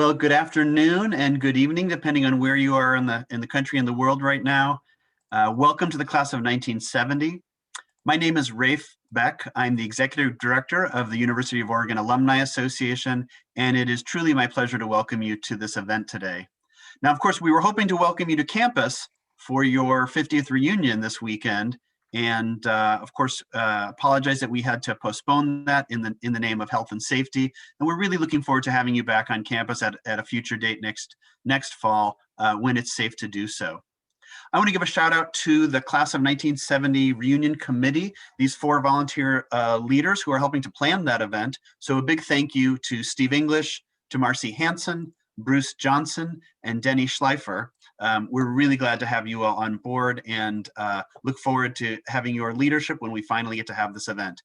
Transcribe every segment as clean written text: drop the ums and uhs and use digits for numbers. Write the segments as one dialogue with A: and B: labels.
A: Well, good afternoon and good evening, depending on where you are in the country and the world right now. Welcome to the class of 1970. My name is Rafe Beck. I'm the Executive Director of the University of Oregon Alumni Association, and it is truly my pleasure to welcome you to this event today. Now, of course, we were hoping to welcome you to campus for your 50th reunion this weekend, and of course, apologize that we had to postpone that in the name of health and safety. And we're really looking forward to having you back on campus at a future date next fall when it's safe to do so. I want to give a shout out to the class of 1970 reunion committee, these 4 volunteer leaders who are helping to plan that event. So a big thank you to Steve English, to Marcy Hansen, Bruce Johnson, and Denny Schleifer. We're really glad to have you all on board and look forward to having your leadership when we finally get to have this event.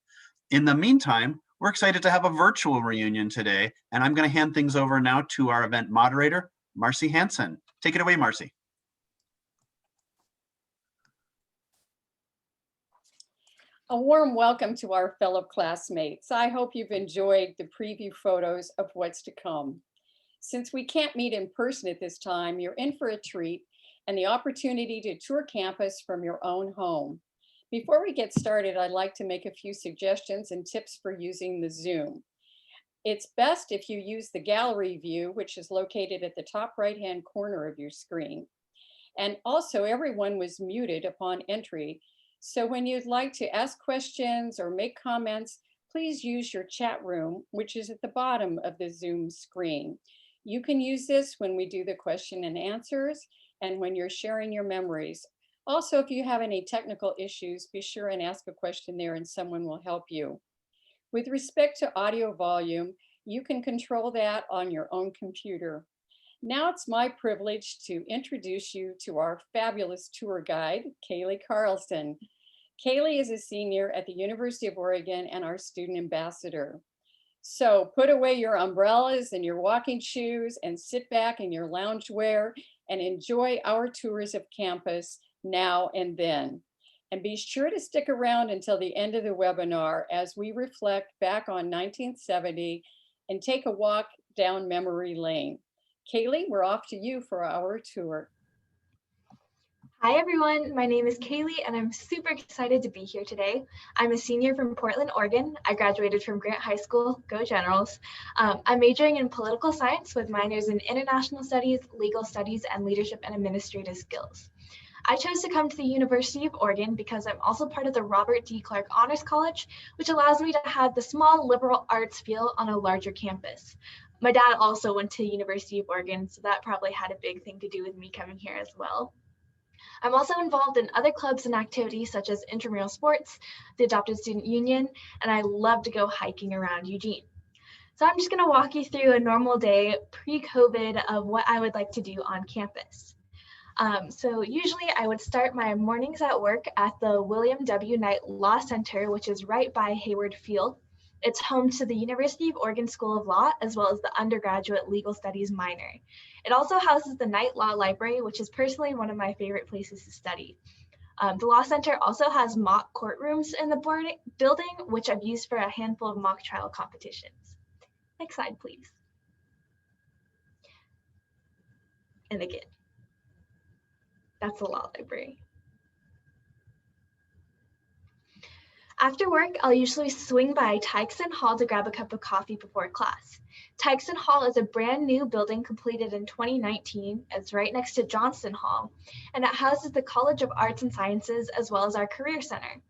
A: In the meantime, we're excited to have a virtual reunion today, and I'm going to hand things over now to our event moderator, Marcy Hansen. Take it away, Marcy.
B: A warm welcome to our fellow classmates. I hope you've enjoyed the preview photos of what's to come. Since we can't meet in person at this time, you're in for a treat and the opportunity to tour campus from your own home. Before we get started, I'd like to make a few suggestions and tips for using the Zoom. It's best if you use the gallery view, which is located at the top right-hand corner of your screen. And also, everyone was muted upon entry. So when you'd like to ask questions or make comments, please use your chat room, which is at the bottom of the Zoom screen. You can use this when we do the question and answers and when you're sharing your memories. Also, if you have any technical issues, be sure and ask a question there and someone will help you. With respect to audio volume, you can control that on your own computer. Now it's my privilege to introduce you to our fabulous tour guide, Caley Carlson. Caley is a senior at the University of Oregon and our student ambassador. So put away your umbrellas and your walking shoes and sit back in your loungewear and enjoy our tours of campus now and then. And be sure to stick around until the end of the webinar as we reflect back on 1970 and take a walk down memory lane. Caley, we're off to you for our tour.
C: Hi everyone, my name is Caley and I'm super excited to be here today. I'm a senior from Portland, Oregon. I graduated from Grant High School, go Generals. I'm majoring in political science with minors in international studies, legal studies, and leadership and administrative skills. I chose to come to the University of Oregon because I'm also part of the Robert D. Clark Honors College, which allows me to have the small liberal arts feel on a larger campus. My dad also went to University of Oregon, so that probably had a big thing to do with me coming here as well. I'm also involved in other clubs and activities such as intramural sports, the Adopted Student Union, and I love to go hiking around Eugene. So I'm just going to walk you through a normal day pre-COVID of what I would like to do on campus. So usually I would start my mornings at work at the William W. Knight Law Center, which is right by Hayward Field. It's home to the University of Oregon School of Law, as well as the undergraduate legal studies minor. It also houses the Knight Law Library, which is personally one of my favorite places to study. The Law Center also has mock courtrooms in the building, which I've used for a handful of mock trial competitions. Next slide, please. And again, that's the Law Library. After work, I'll usually swing by Tykeson Hall to grab a cup of coffee before class. Tykeson Hall is a brand new building completed in 2019. It's right next to Johnston Hall, and it houses the College of Arts and Sciences as well as our Career Center.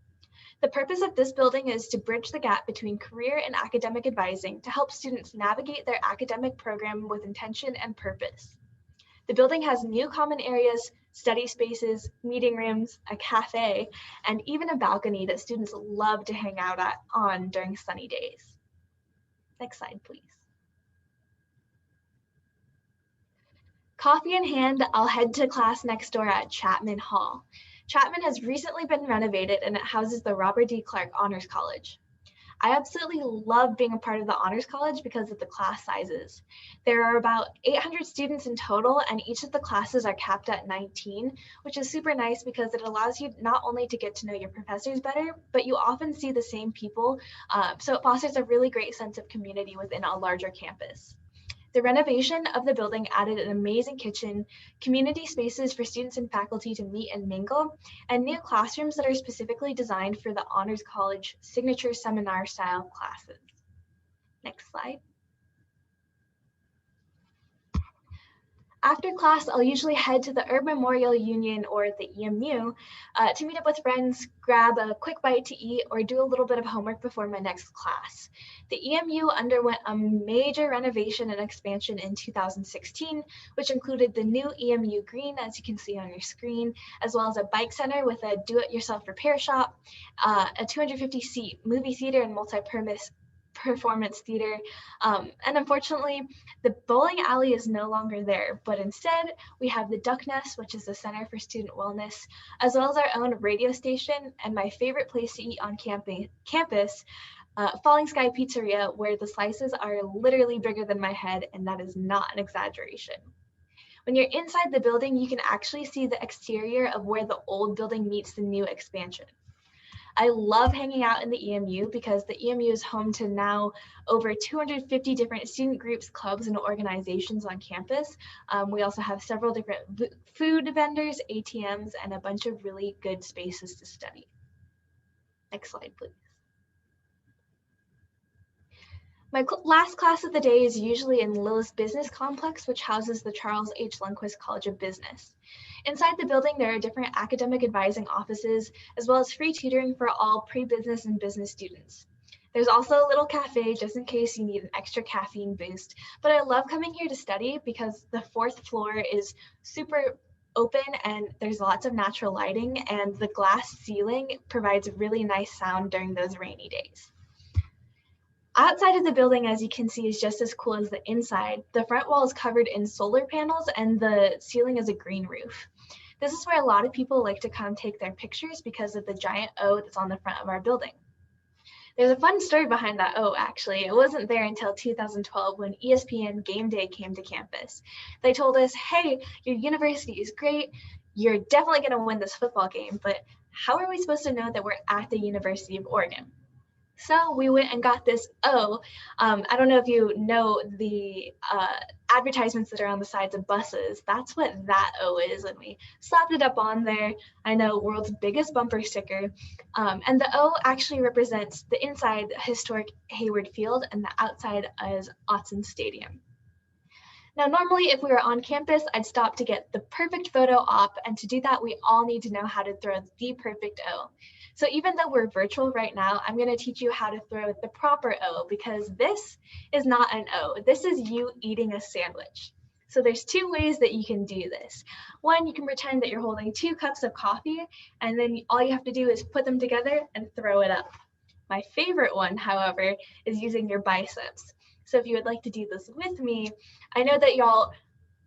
C: The purpose of this building is to bridge the gap between career and academic advising to help students navigate their academic program with intention and purpose. The building has new common areas, study spaces, meeting rooms, a cafe, and even a balcony that students love to hang out on during sunny days. Next slide, please. Coffee in hand, I'll head to class next door at Chapman Hall. Chapman has recently been renovated and it houses the Robert D. Clark Honors College. I absolutely love being a part of the Honors College because of the class sizes. There are about 800 students in total, and each of the classes are capped at 19, which is super nice because it allows you not only to get to know your professors better, but you often see the same people, so it fosters a really great sense of community within a larger campus. The renovation of the building added an amazing kitchen, community spaces for students and faculty to meet and mingle, and new classrooms that are specifically designed for the Honors College signature seminar style classes. Next slide. After class, I'll usually head to the Urban Memorial Union or the EMU to meet up with friends, grab a quick bite to eat, or do a little bit of homework before my next class. The EMU underwent a major renovation and expansion in 2016, which included the new EMU Green, as you can see on your screen, as well as a bike center with a do-it-yourself repair shop, a 250-seat movie theater and multi-performance theater, and unfortunately, the bowling alley is no longer there, but instead we have the Duck Nest, which is the Center for Student Wellness, as well as our own radio station and my favorite place to eat on campus, Falling Sky Pizzeria, where the slices are literally bigger than my head, and that is not an exaggeration. When you're inside the building, you can actually see the exterior of where the old building meets the new expansion. I love hanging out in the EMU because the EMU is home to now over 250 different student groups, clubs, and organizations on campus. We also have several different food vendors, ATMs, and a bunch of really good spaces to study. Next slide, please. My last class of the day is usually in Lillis Business Complex, which houses the Charles H. Lundquist College of Business. Inside the building, there are different academic advising offices, as well as free tutoring for all pre-business and business students. There's also a little cafe just in case you need an extra caffeine boost, but I love coming here to study because the 4th floor is super open and there's lots of natural lighting, and the glass ceiling provides really nice sound during those rainy days. Outside of the building, as you can see, is just as cool as the inside. The front wall is covered in solar panels and the ceiling is a green roof. This is where a lot of people like to come take their pictures because of the giant O that's on the front of our building. There's a fun story behind that O, actually. It wasn't there until 2012 when ESPN Game Day came to campus. They told us, hey, your university is great. You're definitely going to win this football game, but how are we supposed to know that we're at the University of Oregon? So we went and got this O. I don't know if you know the advertisements that are on the sides of buses. That's what that O is, and we slapped it up on there. I know, world's biggest bumper sticker. And the O actually represents the inside, historic Hayward Field, and the outside is Autzen Stadium. Now, normally, if we were on campus, I'd stop to get the perfect photo op, and to do that, we all need to know how to throw the perfect O. So even though we're virtual right now, I'm going to teach you how to throw the proper O, because this is not an O. This is you eating a sandwich. So there's 2 ways that you can do this. One, you can pretend that you're holding 2 cups of coffee, and then all you have to do is put them together and throw it up. My favorite one, however, is using your biceps. So if you would like to do this with me, I know that y'all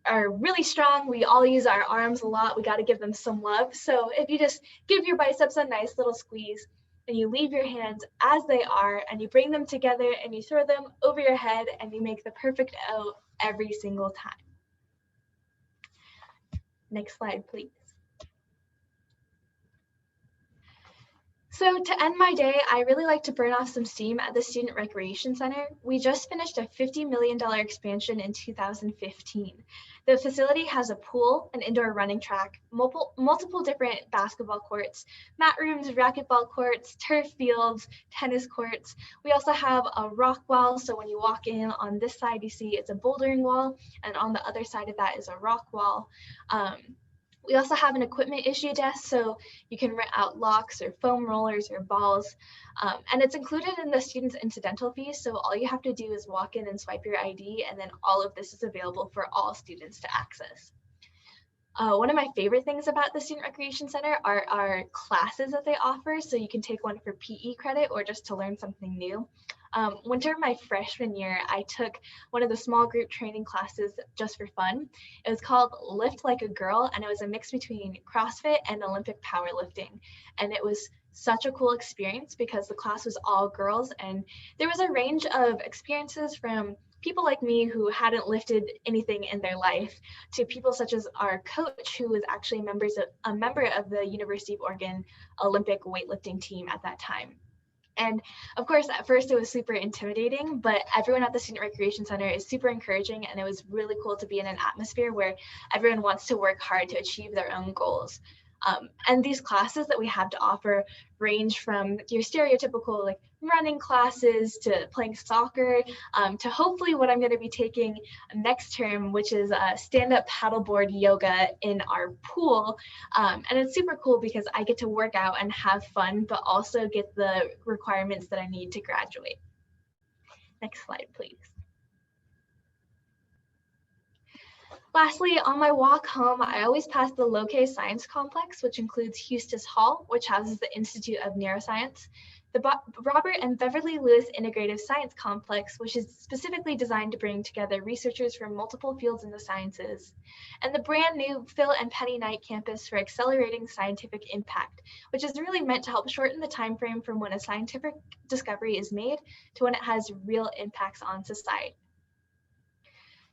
C: are really strong. We all use our arms a lot. We got to give them some love. So if you just give your biceps a nice little squeeze and you leave your hands as they are and you bring them together and you throw them over your head and you make the perfect O every single time. Next slide, please. So to end my day, I really like to burn off some steam at the Student Recreation Center. We just finished a $50 million expansion in 2015. The facility has a pool, an indoor running track, multiple different basketball courts, mat rooms, racquetball courts, turf fields, tennis courts. We also have a rock wall, so when you walk in on this side, you see it's a bouldering wall, and on the other side of that is a rock wall. We also have an equipment issue desk, so you can rent out locks or foam rollers or balls, and it's included in the student's incidental fees, so all you have to do is walk in and swipe your ID, and then all of this is available for all students to access. One of my favorite things about the Student Recreation Center are our classes that they offer, so you can take one for PE credit or just to learn something new. Winter of my freshman year, I took one of the small group training classes just for fun. It was called Lift Like a Girl, and it was a mix between CrossFit and Olympic powerlifting. And it was such a cool experience because the class was all girls, and there was a range of experiences from people like me who hadn't lifted anything in their life to people such as our coach, who was actually a member of the University of Oregon Olympic weightlifting team at that time. And of course, at first it was super intimidating, but everyone at the Student Recreation Center is super encouraging, and it was really cool to be in an atmosphere where everyone wants to work hard to achieve their own goals. And these classes that we have to offer range from your stereotypical like running classes to playing soccer, to hopefully what I'm going to be taking next term, which is stand-up paddleboard yoga in our pool. And it's super cool because I get to work out and have fun, but also get the requirements that I need to graduate. Next slide, please. Lastly, on my walk home, I always pass the Loke Science Complex, which includes Eustis Hall, which houses the Institute of Neuroscience, the Robert and Beverly Lewis Integrative Science Complex, which is specifically designed to bring together researchers from multiple fields in the sciences, and the brand new Phil and Penny Knight campus for accelerating scientific impact, which is really meant to help shorten the time frame from when a scientific discovery is made to when it has real impacts on society.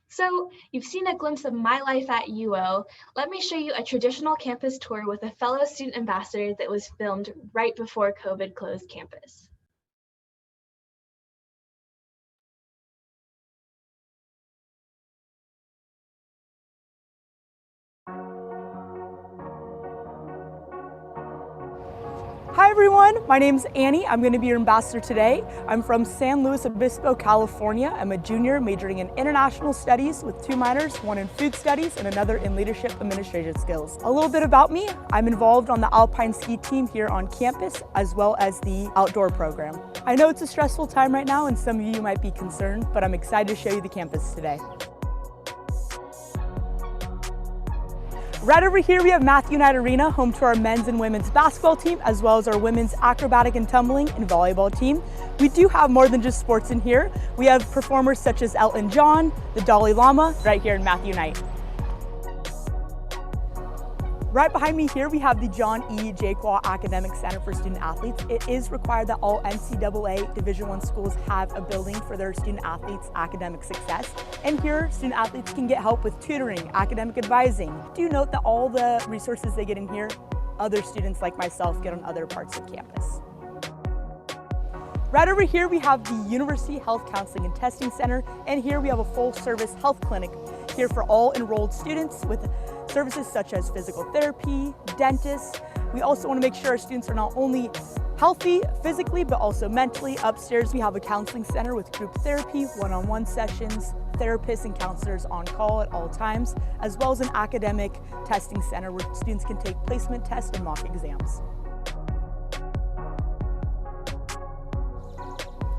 C: So you've seen a glimpse of my life at UO. Let me show you a traditional campus tour with a fellow student ambassador that was filmed right before COVID closed campus.
D: Hi everyone, my name's Annie. I'm going to be your ambassador today. I'm from San Luis Obispo, California. I'm a junior majoring in international studies with 2 minors, one in food studies and another in leadership administrative skills. A little bit about me, I'm involved on the Alpine ski team here on campus as well as the outdoor program. I know it's a stressful time right now and some of you might be concerned, but I'm excited to show you the campus today. Right over here we have Matthew Knight Arena, home to our men's and women's basketball team, as well as our women's acrobatic and tumbling and volleyball team. We do have more than just sports in here. We have performers such as Elton John, the Dalai Lama, right here in Matthew Knight. Right behind me here, we have the John E. Jaquaw Academic Center for Student Athletes. It is required that all NCAA Division I schools have a building for their student athletes' academic success. And here, student athletes can get help with tutoring, academic advising. Do note that all the resources they get in here, other students like myself get on other parts of campus. Right over here, we have the University Health Counseling and Testing Center, and here we have a full-service health clinic here for all enrolled students with services such as physical therapy, dentists. We also want to make sure our students are not only healthy physically, but also mentally. Upstairs, we have a counseling center with group therapy, one-on-one sessions, therapists and counselors on call at all times, as well as an academic testing center where students can take placement tests and mock exams.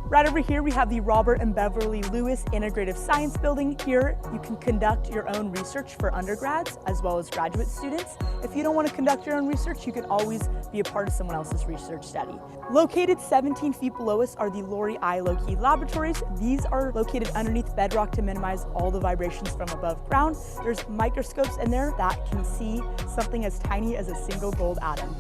D: Right over here, we have the Robert and Beverly Lewis Integrative Science Building. Here, you can conduct your own research for undergrads as well as graduate students. If you don't want to conduct your own research, you can always be a part of someone else's research study. Located 17 feet below us are the Lori I. Lokey laboratories. These are located underneath bedrock to minimize all the vibrations from above ground. There's microscopes in there that can see something as tiny as a single gold atom.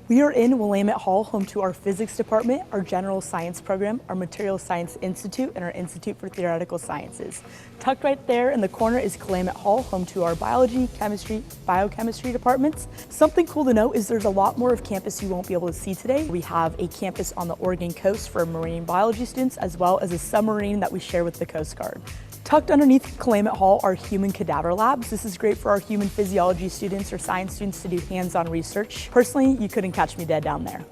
D: We are in Willamette Hall, home to our physics department, our general science program, our material science institute, and our Institute for Theoretical Sciences. Tucked right there in the corner is Willamette Hall, home to our biology, chemistry, biochemistry departments. Something cool to note is there's a lot more of campus you won't be able to see today. We have a campus on the Oregon coast for marine biology students, as well as a submarine that we share with the Coast Guard. Tucked underneath Willamette Hall are human cadaver labs. This is great for our human physiology students or science students to do hands-on research. Personally, you couldn't catch me dead down there.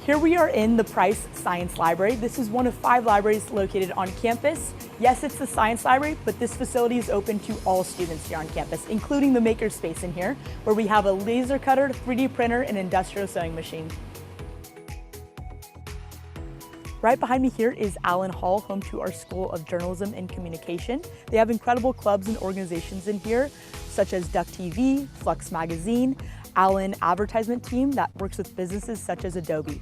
D: Here we are in the Price Science Library. This is one of 5 libraries located on campus. Yes, it's the science library, but this facility is open to all students here on campus, including the makerspace in here, where we have a laser cutter, 3D printer, and industrial sewing machine. Right behind me here is Allen Hall, home to our School of Journalism and Communication. They have incredible clubs and organizations in here, such as Duck TV, Flux Magazine, Allen Advertisement Team that works with businesses such as Adobe.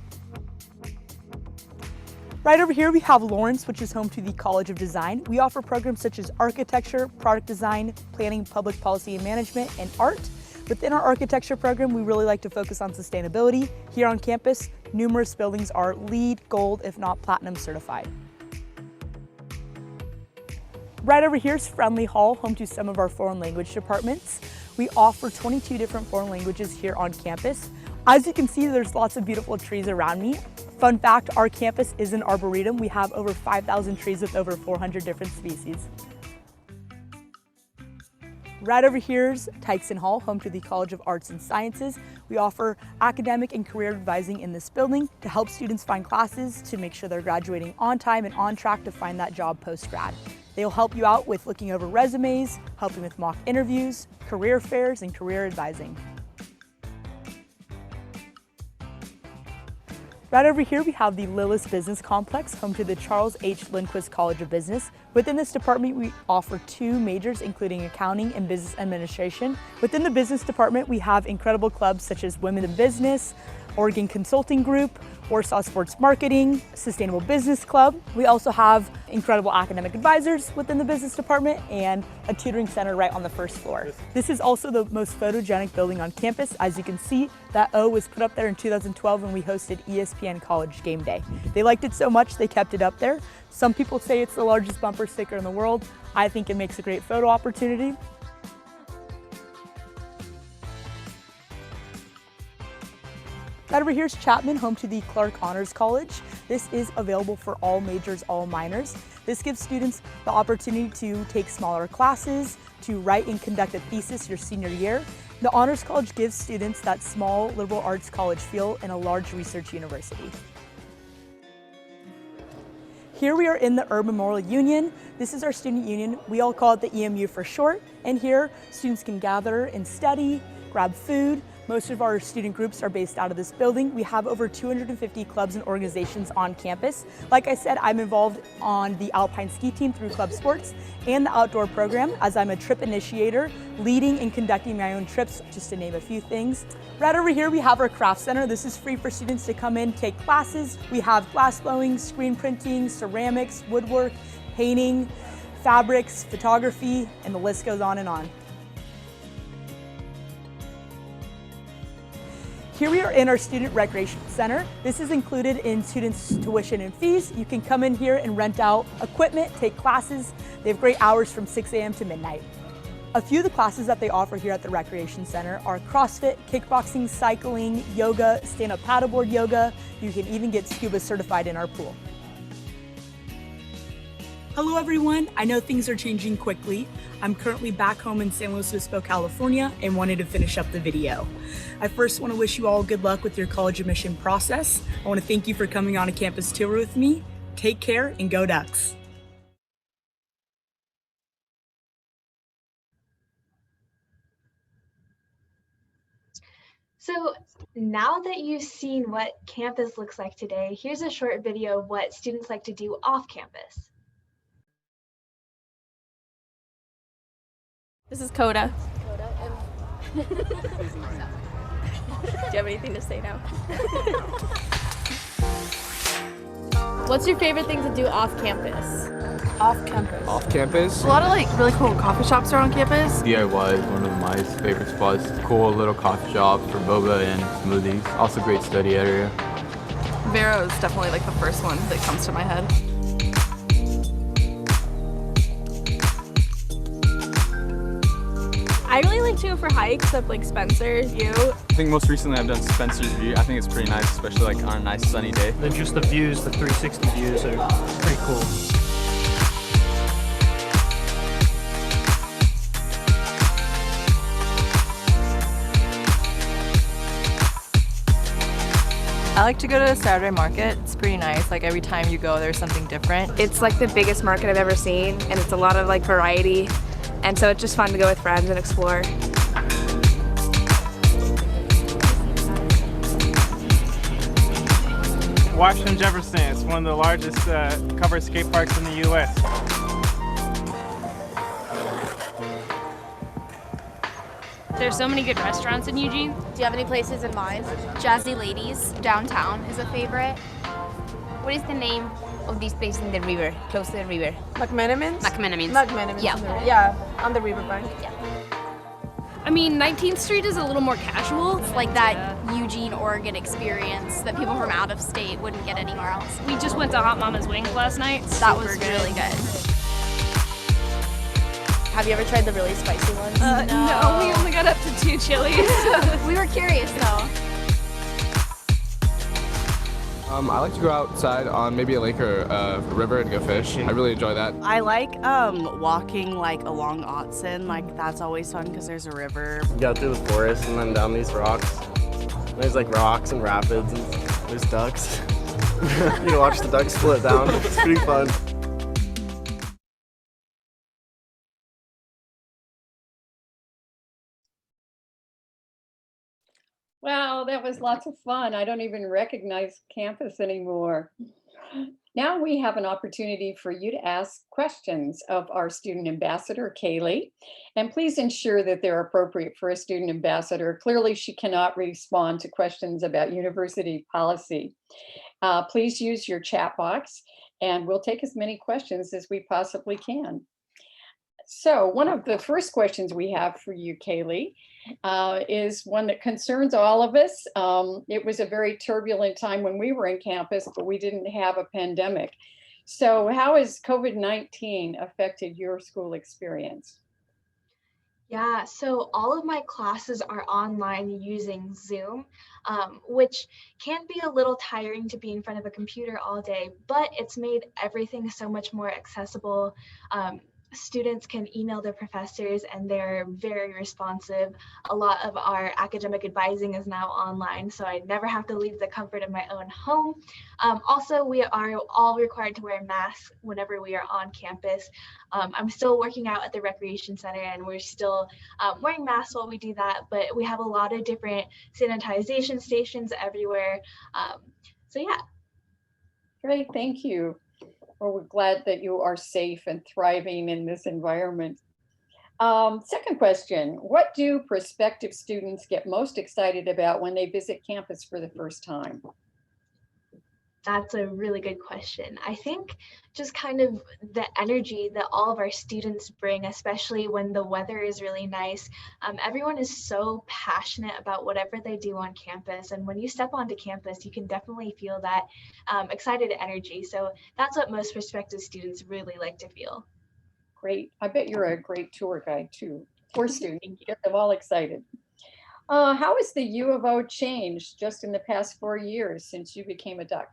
D: Right over here we have Lawrence, which is home to the College of Design. We offer programs such as architecture, product design, planning, public policy and management, and art. Within our architecture program, we really like to focus on sustainability. Here on campus, numerous buildings are LEED, Gold, if not Platinum certified. Right over here is Friendly Hall, home to some of our foreign language departments. We offer 22 different foreign languages here on campus. As you can see, there's lots of beautiful trees around me. Fun fact, our campus is an arboretum. We have over 5,000 trees with over 400 different species. Right over here is Tyson Hall, home to the College of Arts and Sciences. We offer academic and career advising in this building to help students find classes to make sure they're graduating on time and on track to find that job post-grad. They'll help you out with looking over resumes, helping with mock interviews, career fairs, and career advising. Right over here, we have the Lillis Business Complex, home to the Charles H. Lindquist College of Business. Within this department, we offer 2 majors, including accounting and business administration. Within the business department, we have incredible clubs such as Women in Business, Oregon Consulting Group, Warsaw Sports Marketing, Sustainable Business Club. We also have incredible academic advisors within the business department and a tutoring center right on the first floor. This is also the most photogenic building on campus. As you can see, that O was put up there in 2012 when we hosted ESPN College Game Day. They liked it so much, they kept it up there. Some people say it's the largest bumper sticker in the world. I think it makes a great photo opportunity. Right over here is Chapman, home to the Clark Honors College. This is available for all majors, all minors. This gives students the opportunity to take smaller classes, to write and conduct a thesis your senior year. The Honors College gives students that small liberal arts college feel in a large research university. Here we are in the Urban Memorial Union. This is our student union. We all call it the EMU for short. And here, students can gather and study, grab food. Most of our student groups are based out of this building. We have over 250 clubs and organizations on campus. Like I said, I'm involved on the Alpine Ski Team through Club Sports and the outdoor program, as I'm a trip initiator, leading and conducting my own trips, just to name a few things. Right over here, we have our craft center. This is free for students to come in, take classes. We have glass blowing, screen printing, ceramics, woodwork, painting, fabrics, photography, and the list goes on and on. Here we are in our Student Recreation Center. This is included in students' tuition and fees. You can come in here and rent out equipment, take classes. They have great hours from 6 a.m. to midnight. A few of the classes that they offer here at the Recreation Center are CrossFit, kickboxing, cycling, yoga, stand-up paddleboard yoga. You can even get scuba certified in our pool. Hello everyone, I know things are changing quickly. I'm currently back home in San Luis Obispo, California, and wanted to finish up the video. I first want to wish you all good luck with your college admission process. I want to thank you for coming on a campus tour with me. Take care and go Ducks.
C: So now that you've seen what campus looks like today, here's a short video of what students like to do off campus.
E: This is Coda. Do you have anything to say now? What's your favorite thing to do off campus?
D: Off campus.
F: Off campus?
E: A lot of like really cool coffee shops are on campus.
F: DIY is one of my favorite spots. Cool little coffee shop for boba and smoothies. Also great study area.
E: Vero is definitely like the first one that comes to my head. I really like to go for hikes up like Spencer's View.
F: I think most recently I've done Spencer's View. I think it's pretty nice, especially like on a nice sunny day.
G: And just the views, the 360 views are pretty cool.
H: I like to go to the Saturday market. It's pretty nice. Like every time you go, there's something different.
I: It's like the biggest market I've ever seen, and it's a lot of like variety. And so it's just fun to go with friends and explore.
J: Washington Jefferson. It's one of the largest covered skate parks in the U.S.
K: There's so many good restaurants in Eugene.
L: Do you have any places in mind? Jazzy Ladies downtown is a favorite. What is the name of these places in the river, close to the river?
E: McMenamins?
L: McMenamins.
E: Yeah, on the riverbank.
L: Yeah.
K: I mean, 19th Street is a little more casual.
L: It's like that Eugene, Oregon experience that people from out of state wouldn't get anywhere else.
K: We just went to Hot Mama's Wings last night.
L: That was really good.
E: Have you ever tried the really spicy ones?
K: No, we only got up to 2 chilies.
L: We were curious though.
M: I like to go outside on maybe a lake or a river and go fish. I really enjoy that.
N: I like walking like along Otson. Like that's always fun because there's a river.
O: You go through the forest and then down these rocks. There's like rocks and rapids and there's ducks. You can watch the ducks split down. It's pretty fun.
B: Wow, that was lots of fun. I don't even recognize campus anymore. Now we have an opportunity for you to ask questions of our student ambassador, Caley, and please ensure that they're appropriate for a student ambassador. Clearly, she cannot respond to questions about university policy. Please use your chat box and we'll take as many questions as we possibly can. So one of the first questions we have for you, Caley, is one that concerns all of us. It was a very turbulent time when we were in campus, but we didn't have a pandemic. So how has COVID-19 affected your school experience?
C: Yeah, so all of my classes are online using Zoom, which can be a little tiring to be in front of a computer all day, but it's made everything so much more accessible. Students can email their professors and they're very responsive. A lot of our academic advising is now online, so I never have to leave the comfort of my own home. Also, we are all required to wear masks whenever we are on campus. I'm still working out at the recreation center and we're still wearing masks while we do that, but we have a lot of different sanitization stations everywhere. So yeah.
B: Great, thank you. Well, we're glad that you are safe and thriving in this environment. Second question, what do prospective students get most excited about when they visit campus for the first time?
C: That's a really good question. I think just kind of the energy that all of our students bring, especially when the weather is really nice. Everyone is so passionate about whatever they do on campus. And when you step onto campus, you can definitely feel that excited energy. So that's what most prospective students really like to feel.
B: Great. I bet you're a great tour guide too. For students, get them all excited. How has the U of O changed just in the past 4 years since you became a Duck?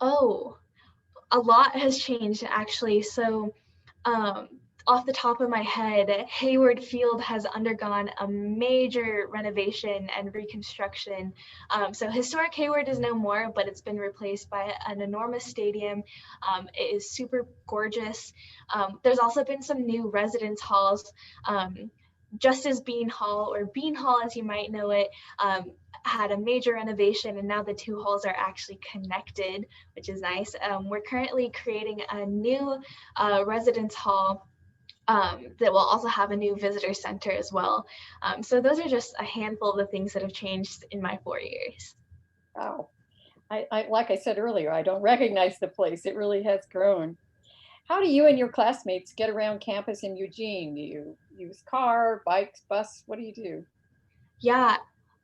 C: Oh, a lot has changed actually. So off the top of my head, Hayward Field has undergone a major renovation and reconstruction. So historic Hayward is no more, but it's been replaced by an enormous stadium. It is super gorgeous. There's also been some new residence halls. Justice Bean Hall, or Bean Hall as you might know it, had a major renovation, and now the two halls are actually connected, which is nice. We're currently creating a new residence hall that will also have a new visitor center as well. So those are just a handful of the things that have changed in my 4 years.
B: Wow. Like I said earlier, I don't recognize the place. It really has grown. How do you and your classmates get around campus in Eugene? Do you use car, bikes, bus? What do you do?
C: Yeah,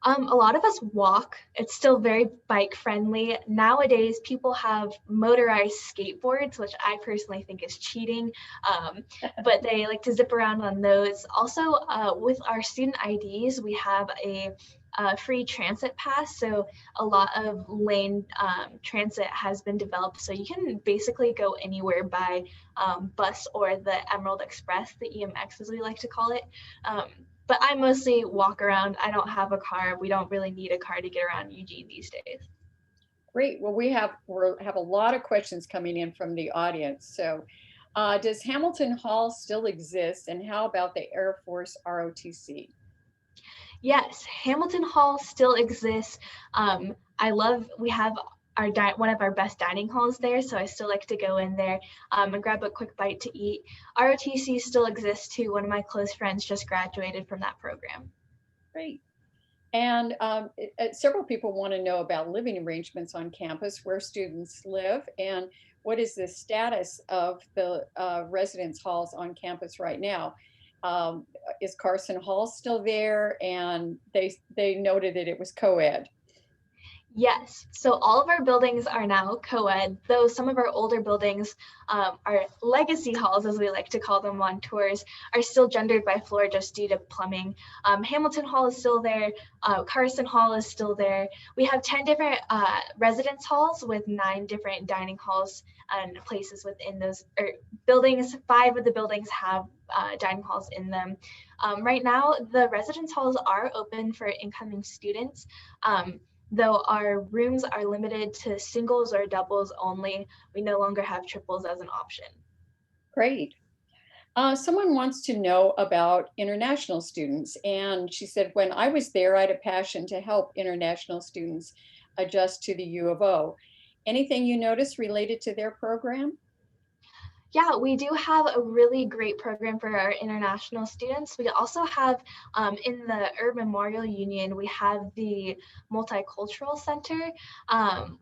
C: a lot of us walk. It's still very bike friendly. Nowadays, people have motorized skateboards, which I personally think is cheating, but they like to zip around on those. Also, with our student IDs, we have a free transit pass. So a lot of lane transit has been developed. So you can basically go anywhere by bus or the Emerald Express, the EMX as we like to call it. But I mostly walk around. I don't have a car. We don't really need a car to get around Eugene these days.
B: Great. Well, we have a lot of questions coming in from the audience. So does Hamilton Hall still exist? And how about the Air Force ROTC?
C: Yes, Hamilton Hall still exists. We have one of our best dining halls there, so I still like to go in there and grab a quick bite to eat. ROTC still exists too. One of my close friends just graduated from that program.
B: Great. And several people want to know about living arrangements on campus, where students live, and what is the status of the residence halls on campus right now. Is Carson Hall still there? And they noted that it was co-ed.
C: Yes, so all of our buildings are now co-ed, though some of our older buildings, our legacy halls, as we like to call them on tours, are still gendered by floor just due to plumbing. Hamilton Hall is still there, Carson Hall is still there. We have 10 different residence halls with 9 different dining halls and places within those buildings. 5 of the buildings have dining halls in them. Right now, the residence halls are open for incoming students. Though our rooms are limited to singles or doubles only, we no longer have triples as an option.
B: Great. Someone wants to know about international students. And she said, when I was there, I had a passion to help international students adjust to the U of O. Anything you notice related to their program?
C: Yeah, we do have a really great program for our international students. We also have in the Urban Memorial Union, we have the Multicultural Center,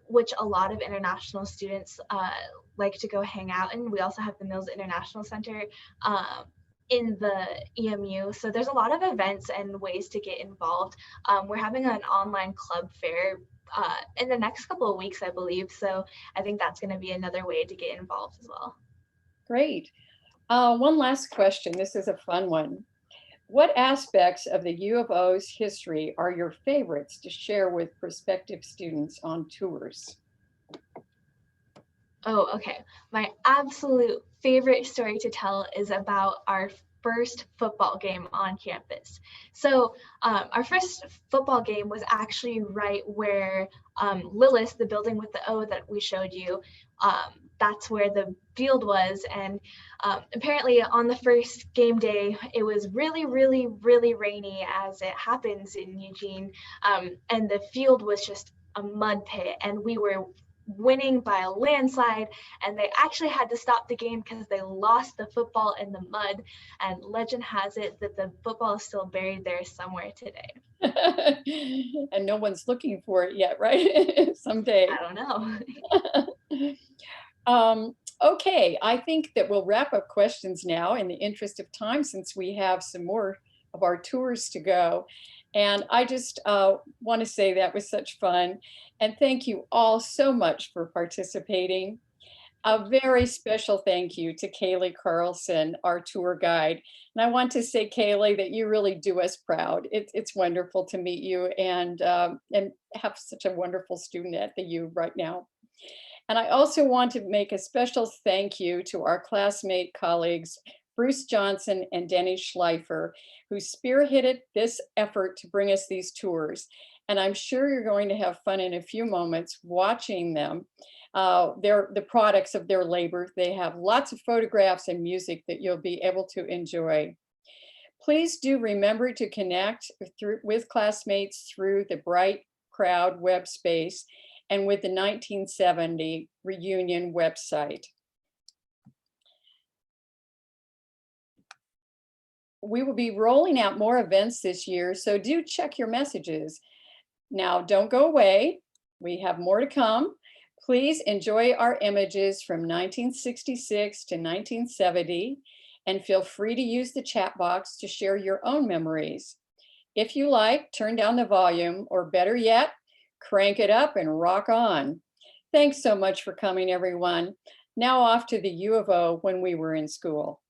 C: which a lot of international students like to go hang out in. We also have the Mills International Center in the EMU. So there's a lot of events and ways to get involved. We're having an online club fair in the next couple of weeks, I believe. So I think that's going to be another way to get involved as well.
B: Great. One last question. This is a fun one. What aspects of the U of O's history are your favorites to share with prospective students on tours?
C: Oh, okay. My absolute favorite story to tell is about our first football game on campus. So our first football game was actually right where Lilith, the building with the O that we showed you, that's where the field was. And apparently on the first game day, it was really, really, really rainy, as it happens in Eugene. And the field was just a mud pit, and we were winning by a landslide, and they actually had to stop the game because they lost the football in the mud. And legend has it that the football is still buried there somewhere today.
B: And no one's looking for it yet, right? Someday.
C: I don't
B: know. Okay, I think that we'll wrap up questions now in the interest of time, since we have some more of our tours to go. And I just want to say that was such fun. And thank you all so much for participating. A very special thank you to Caley Carlson, our tour guide. And I want to say, Caley, that you really do us proud. It's wonderful to meet you and have such a wonderful student at the U right now. And I also want to make a special thank you to our classmate colleagues, Bruce Johnson and Denny Schleifer, who spearheaded this effort to bring us these tours. And I'm sure you're going to have fun in a few moments watching them. They're the products of their labor. They have lots of photographs and music that you'll be able to enjoy. Please do remember to connect with classmates through the Bright Crowd web space and with the 1970 reunion website. We will be rolling out more events this year, so do check your messages. Now, don't go away. We have more to come. Please enjoy our images from 1966 to 1970, and feel free to use the chat box to share your own memories. If you like, turn down the volume, or better yet, crank it up and rock on. Thanks so much for coming, everyone. Now off to the U of O when we were in school.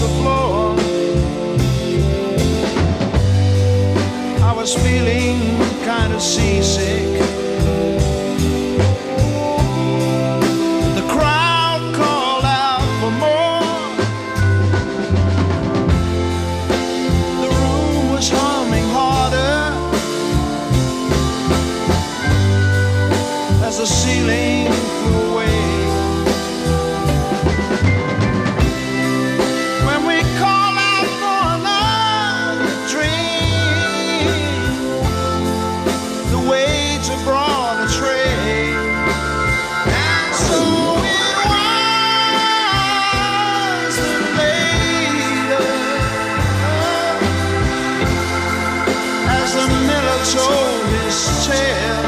P: the floor. I was feeling kind of seasick. The crowd called out for more. The room was humming harder as the ceiling flew away. When we call out for another drink, the waiter brought a tray. And so it was that later, as the miller told his tale,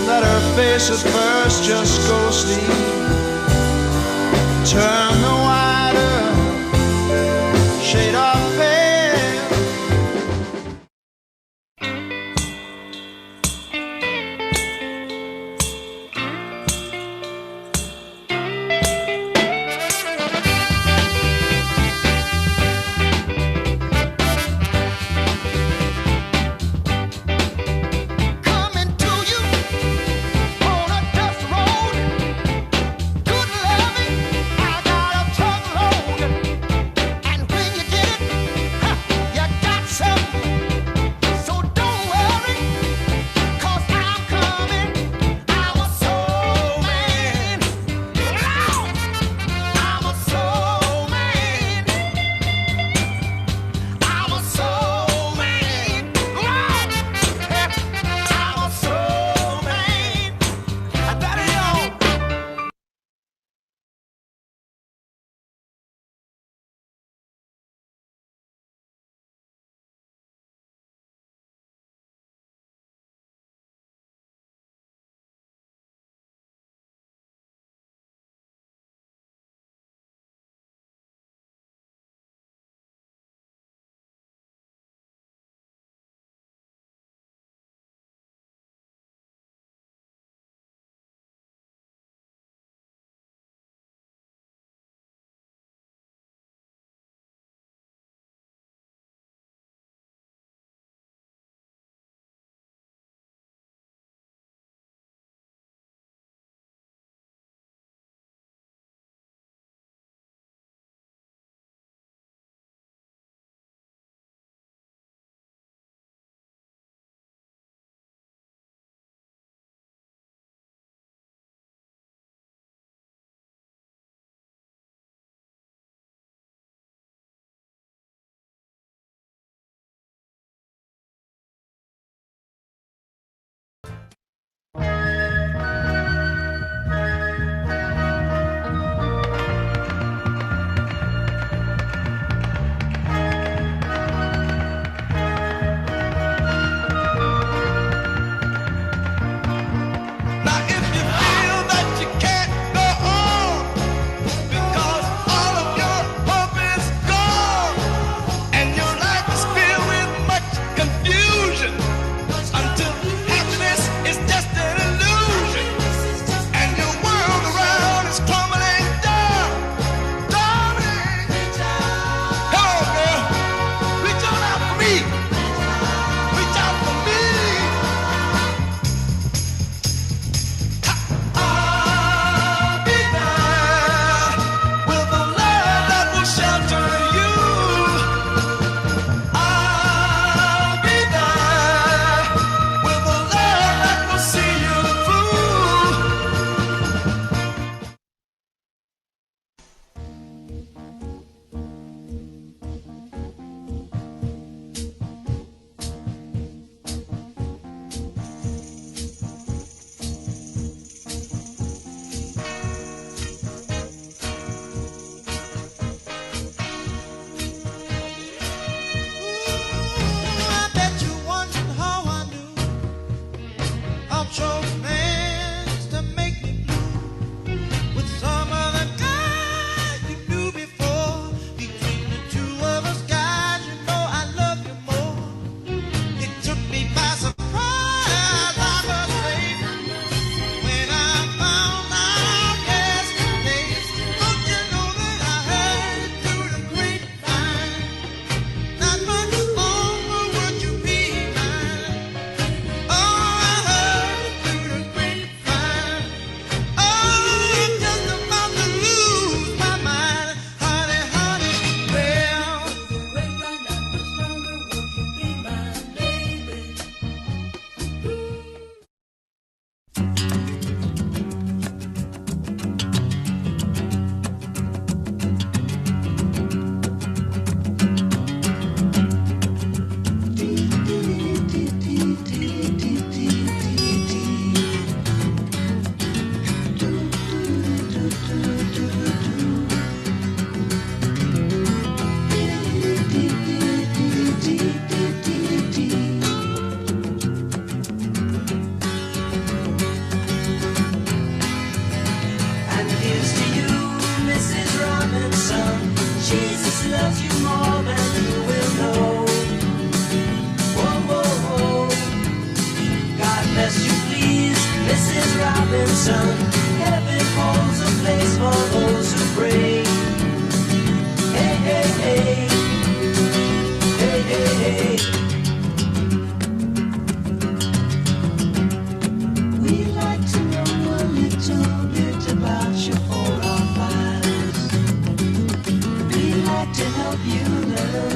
P: that her face at first just ghostly turned the wider shade of pale. Coming to you on a dust road. Good loving, I got a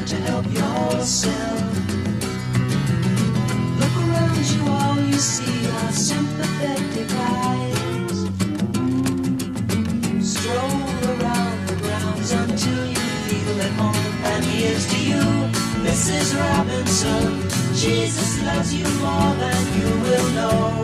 P: to help yourself. Look around you, all you see are sympathetic eyes. Stroll around the grounds until you feel at home. And here's to you, Mrs. Robinson. Jesus loves you more than you will know.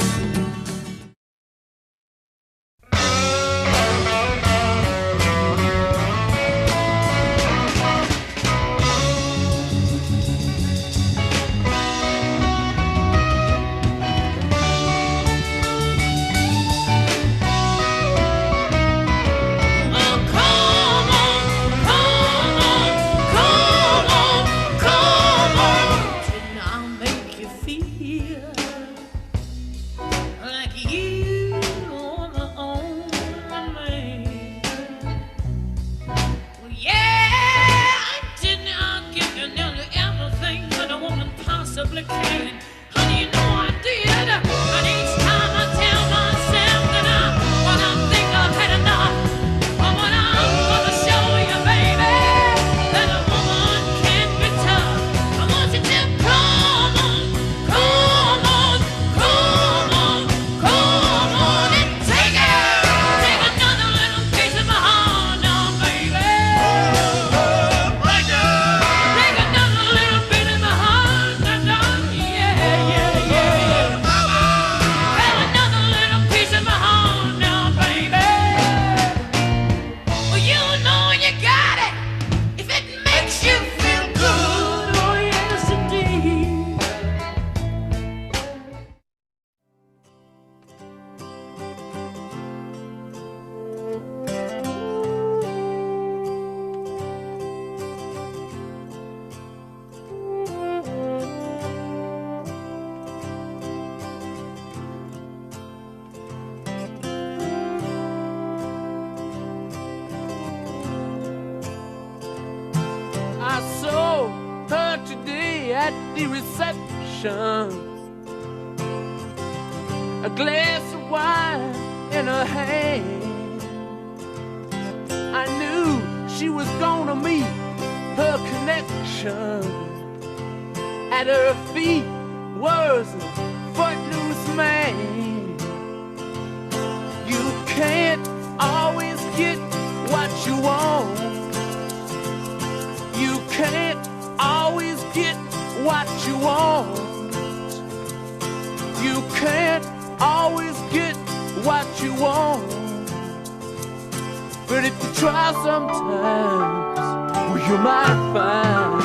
Q: At the reception, a glass of wine in her hand. I knew she was gonna meet her connection. At her feet was a footloose man. You can't always get what you want. You can't always get what you want. You can't always get what you want. But if you try sometimes, well, you might find